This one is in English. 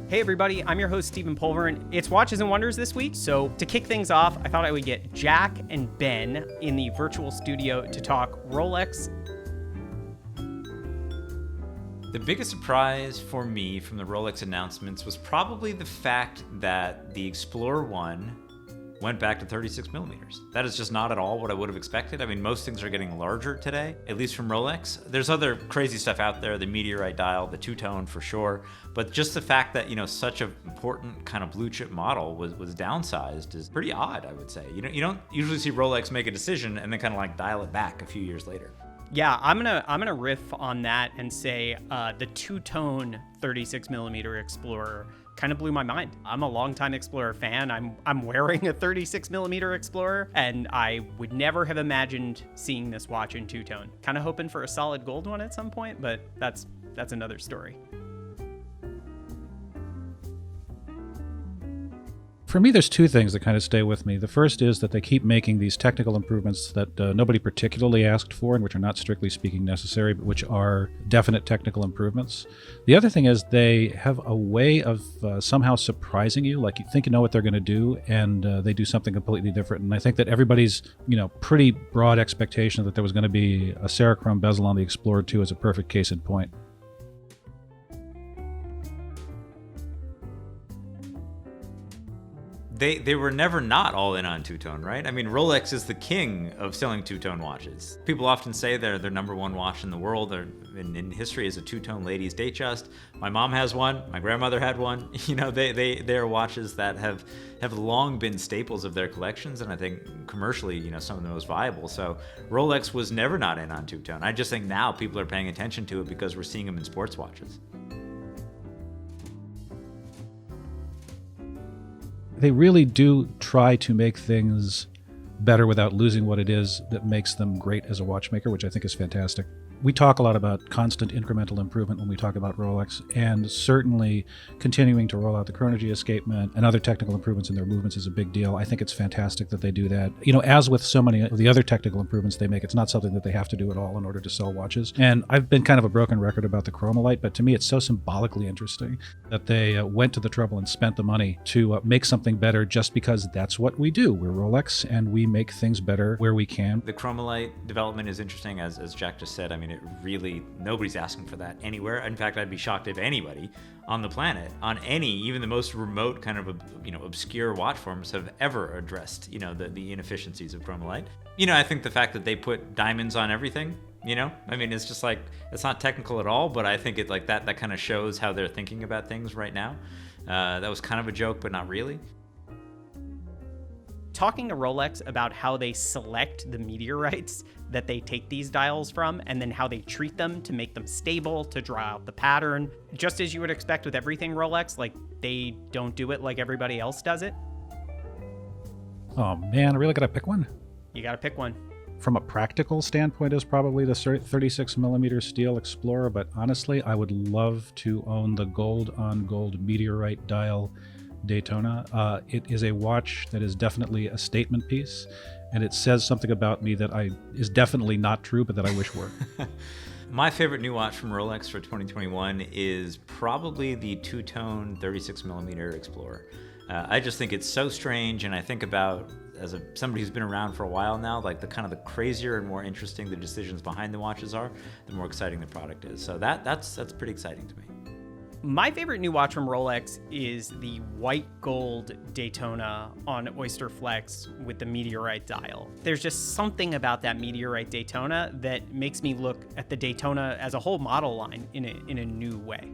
Hey everybody, I'm your host Stephen Pulvirent. It's Watches and Wonders this week, so to kick things off, I thought I would get Jack and Ben in the virtual studio to talk Rolex. The biggest surprise for me from the Rolex announcements was probably the fact that the Explorer 1 went back to 36 millimeters. That is just not at all what I would have expected. I mean, most things are getting larger today, at least from Rolex. There's other crazy stuff out there, the Meteorite dial, the two-tone for sure. But just the fact that, such an important kind of blue chip model was downsized is pretty odd, I would say. You don't usually see Rolex make a decision and then kind of like dial it back a few years later. Yeah, I'm gonna riff on that and say the two-tone 36 millimeter Explorer kind of blew my mind. I'm a longtime Explorer fan. I'm wearing a 36 millimeter Explorer, and I would never have imagined seeing this watch in two-tone. Kind of hoping for a solid gold one at some point, but that's another story. For me, there's two things that kind of stay with me. The first is that they keep making these technical improvements that nobody particularly asked for and which are not strictly speaking necessary, but which are definite technical improvements. The other thing is they have a way of somehow surprising you, like you think you know what they're going to do, and they do something completely different. And I think that everybody's, pretty broad expectation that there was going to be a Serichrome bezel on the Explorer 2 is a perfect case in point. They were never not all in on two-tone, right? I mean, Rolex is the king of selling two-tone watches. People often say they're their number one watch in the world, or in history is a two-tone ladies Datejust. My mom has one. My grandmother had one. They are watches that have long been staples of their collections, and I think commercially, some of the most viable. So Rolex was never not in on two-tone. I just think now people are paying attention to it because we're seeing them in sports watches. They really do try to make things better without losing what it is that makes them great as a watchmaker, which I think is fantastic. We talk a lot about constant incremental improvement when we talk about Rolex, and certainly continuing to roll out the chronology escapement and other technical improvements in their movements is a big deal. I think it's fantastic that they do that. As with so many of the other technical improvements they make, it's not something that they have to do at all in order to sell watches. And I've been kind of a broken record about the Chromalite, but to me it's so symbolically interesting that they went to the trouble and spent the money to make something better just because that's what we do. We're Rolex and we make things better where we can. The Chromalite development is interesting, as Jack just said. I mean, it really, nobody's asking for that anywhere. In fact, I'd be shocked if anybody on the planet, on even the most remote kind of, obscure watch forms have ever addressed, the inefficiencies of Chromalite. I think the fact that they put diamonds on everything, it's just like, it's not technical at all, but I think it like that kind of shows how they're thinking about things right now. That was kind of a joke, but not really. Talking to Rolex about how they select the meteorites that they take these dials from, and then how they treat them to make them stable, to draw out the pattern. Just as you would expect with everything Rolex, like they don't do it like everybody else does it. Oh man, I really gotta pick one. You gotta pick one. From a practical standpoint, is probably the 36 millimeter steel Explorer, but honestly, I would love to own the gold on gold Meteorite dial Daytona. It is a watch that is definitely a statement piece, and it says something about me that is definitely not true, but that I wish were. My favorite new watch from Rolex for 2021 is probably the two-tone 36 millimeter Explorer. I just think it's so strange, and I think about, as somebody who's been around for a while now, like the crazier and more interesting the decisions behind the watches are, the more exciting the product is. So that's pretty exciting to me. My favorite new watch from Rolex is the white gold Daytona on Oyster Flex with the Meteorite dial. There's just something about that Meteorite Daytona that makes me look at the Daytona as a whole model line in a new way.